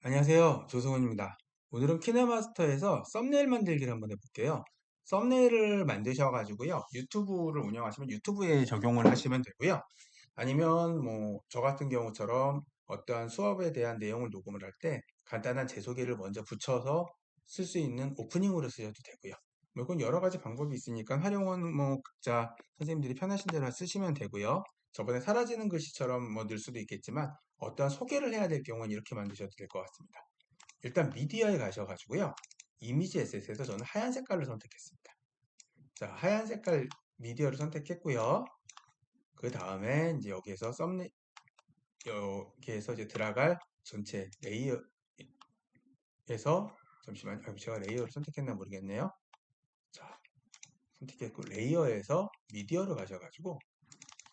안녕하세요. 조승훈입니다. 오늘은 키네마스터에서 썸네일 만들기를 한번 해볼게요. 썸네일을 만드셔가지고요. 유튜브를 운영하시면 유튜브에 적용을 하시면 되고요. 아니면 뭐 저 같은 경우처럼 어떠한 수업에 대한 내용을 녹음을 할 때 간단한 제 소개를 먼저 붙여서 쓸 수 있는 오프닝으로 쓰셔도 되고요. 뭐 이건 여러 가지 방법이 있으니까 활용은 뭐 각자 선생님들이 편하신 대로 쓰시면 되고요. 저번에 사라지는 글씨처럼 뭐 넣을 수도 있겠지만 어떠한 소개를 해야 될 경우는 이렇게 만드셔도 될 것 같습니다. 일단 미디어에 가셔가지고요. 이미지 에셋에서 저는 하얀 색깔을 선택했습니다. 자, 하얀 색깔 미디어를 선택했고요. 그 다음에 이제 여기에서 여기에서 이제 들어갈 전체 레이어에서 잠시만요. 제가 레이어를 선택했나 모르겠네요. 자, 선택했고 레이어에서 미디어로 가셔가지고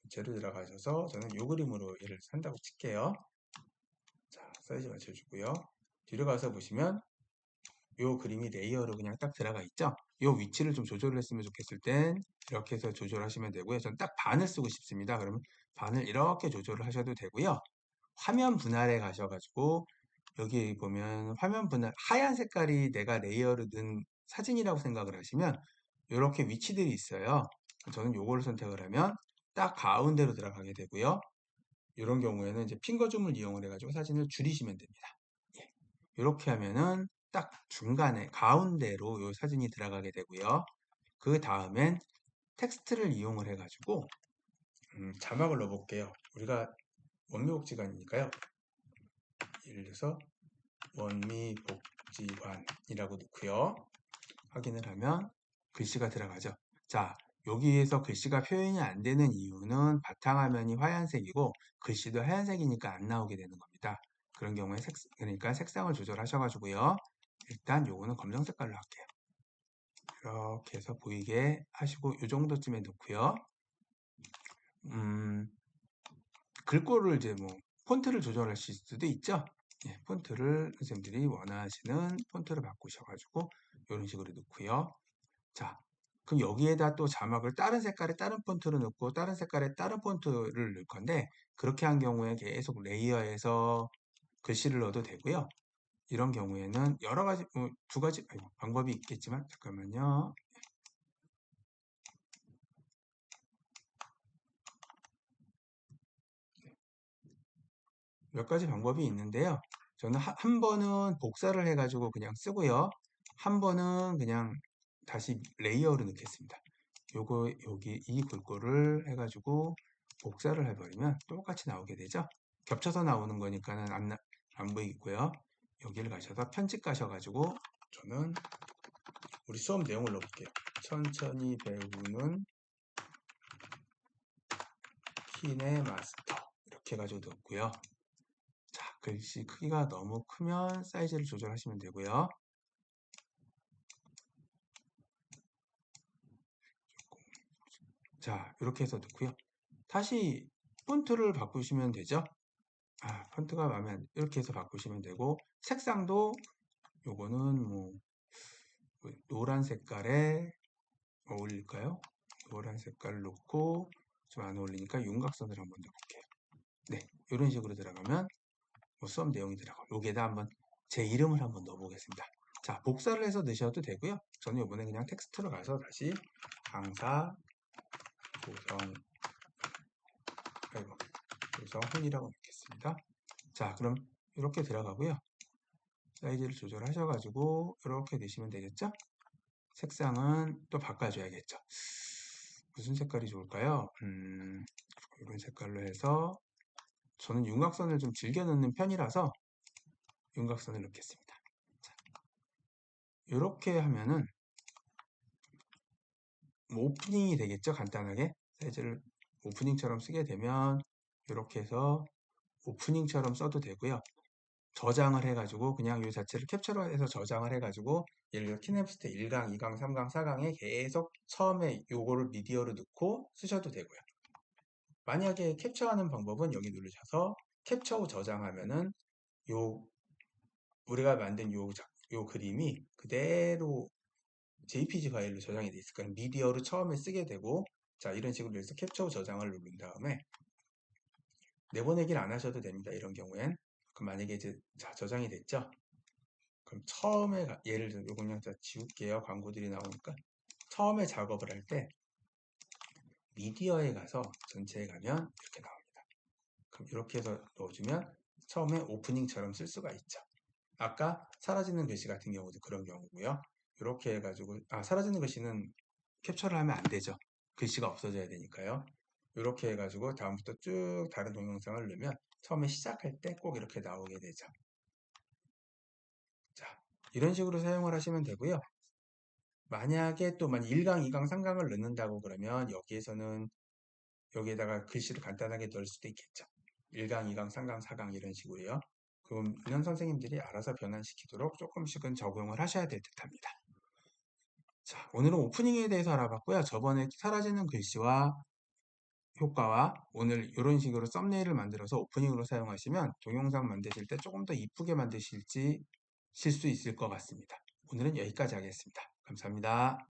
전체로 들어가셔서 저는 이 그림으로 얘를 산다고 칠게요. 자, 사이즈 맞춰주고요. 뒤로 가서 보시면 요 그림이 레이어로 그냥 딱 들어가 있죠. 요 위치를 좀 조절을 했으면 좋겠을 땐 이렇게 해서 조절하시면 되고요. 저는 딱 반을 쓰고 싶습니다. 그러면 반을 이렇게 조절을 하셔도 되고요. 화면 분할에 가셔가지고 여기 보면 화면 분할 하얀 색깔이 내가 레이어로 넣은 사진이라고 생각을 하시면 이렇게 위치들이 있어요. 저는 요거를 선택을 하면 딱 가운데로 들어가게 되고요. 이런 경우에는 이제 핑거줌을 이용을 해가지고 사진을 줄이시면 됩니다. 이렇게 하면은 딱 중간에 가운데로 이 사진이 들어가게 되고요. 그 다음엔 텍스트를 이용을 해가지고 자막을 넣어볼게요. 우리가 원미복지관이니까요. 예를 들어서 원미복지관이라고 넣고요. 확인을 하면 글씨가 들어가죠. 자, 여기에서 글씨가 표현이 안 되는 이유는 바탕화면이 하얀색이고 글씨도 하얀색이니까 안 나오게 되는 겁니다. 그런 경우에 그러니까 색상을 조절하셔가지고요. 일단 요거는 검정 색깔로 할게요. 이렇게 해서 보이게 하시고 이 정도쯤에 넣고요. 글꼴을 이제 뭐 폰트를 조절하실 수도 있죠. 예, 폰트를 선생님들이 원하시는 폰트를 바꾸셔가지고 이런 식으로 넣고요. 자, 그럼 여기에다 또 자막을 다른 색깔의 다른 폰트로 넣고 다른 색깔의 다른 폰트를 넣을 건데 그렇게 한 경우에 계속 레이어에서 글씨를 넣어도 되고요. 이런 경우에는 여러 가지 두 가지 방법이 있겠지만 잠깐만요. 몇 가지 방법이 있는데요. 저는 한 번은 복사를 해가지고 그냥 쓰고요. 한 번은 그냥 다시 레이어로 넣겠습니다. 여기 이 글꼴을 해가지고 복사를 해버리면 똑같이 나오게 되죠. 겹쳐서 나오는 거니까는 안 보이고요. 여기를 가셔서 편집 가셔가지고 저는 우리 수업 내용을 넣어볼게요. 천천히 배우는 키네 마스터 이렇게 해가지고 넣었고요. 자, 글씨 크기가 너무 크면 사이즈를 조절하시면 되고요. 자, 이렇게 해서 넣고요. 다시 폰트를 바꾸시면 되죠. 폰트가 마음에 이렇게 해서 바꾸시면 되고 색상도 요거는 뭐 노란 색깔에 어울릴까요? 노란 색깔을 놓고 좀 안 어울리니까 윤곽선을 한번 넣어볼게요. 네, 이런 식으로 들어가면 뭐 수업 내용이 들어가고 여기에다 한번 제 이름을 한번 넣어보겠습니다. 자, 복사를 해서 넣으셔도 되고요. 저는 이번에 그냥 텍스트로 가서 다시 강사 조성 조성훈이라고 넣겠습니다. 자, 그럼 이렇게 들어가고요. 사이즈를 조절하셔가지고 이렇게 넣으시면 되겠죠? 색상은 또 바꿔줘야겠죠. 무슨 색깔이 좋을까요? 이런 색깔로 해서 저는 윤곽선을 좀 즐겨 넣는 편이라서 윤곽선을 넣겠습니다. 자, 이렇게 하면은 뭐 오프닝이 되겠죠? 간단하게 사이즈를 오프닝처럼 쓰게 되면 이렇게 해서 오프닝처럼 써도 되고요. 저장을 해가지고 그냥 이 자체를 캡처를 해서 저장을 해가지고 예를 들어 키네마스터 1강, 2강, 3강, 4강에 계속 처음에 요거를 미디어로 넣고 쓰셔도 되고요. 만약에 캡처하는 방법은 여기 누르셔서 캡처 후 저장하면은 요 우리가 만든 요 그림이 그대로 JPG 파일로 저장이 돼 있을 거예요. 미디어로 처음에 쓰게 되고 자 이런 식으로 해서 캡처 후 저장을 누른 다음에 내보내기를 안 하셔도 됩니다. 이런 경우엔 그럼 만약에 이제 자, 저장이 됐죠? 그럼 처음에 예를 들어 요거 그냥 다 지울게요. 광고들이 나오니까. 처음에 작업을 할 때 미디어에 가서 전체에 가면 이렇게 나옵니다. 그럼 이렇게 해서 넣어주면 처음에 오프닝처럼 쓸 수가 있죠. 아까 사라지는 글씨 같은 경우도 그런 경우고요. 이렇게 해가지고 사라지는 글씨는 캡처를 하면 안 되죠. 글씨가 없어져야 되니까요. 이렇게 해가지고 다음부터 쭉 다른 동영상을 넣으면 처음에 시작할 때 꼭 이렇게 나오게 되죠. 자, 이런 식으로 사용을 하시면 되고요. 만약에 또 1강, 2강, 3강을 넣는다고 그러면 여기에다가 글씨를 간단하게 넣을 수도 있겠죠. 1강, 2강, 3강, 4강 이런 식으로요. 그럼 인원 선생님들이 알아서 변환시키도록 조금씩은 적용을 하셔야 될 듯합니다. 자, 오늘은 오프닝에 대해서 알아봤고요. 저번에 사라지는 글씨와 효과와 오늘 이런 식으로 썸네일을 만들어서 오프닝으로 사용하시면 동영상 만드실 때 조금 더 이쁘게 만드실 수 있을 것 같습니다. 오늘은 여기까지 하겠습니다. 감사합니다.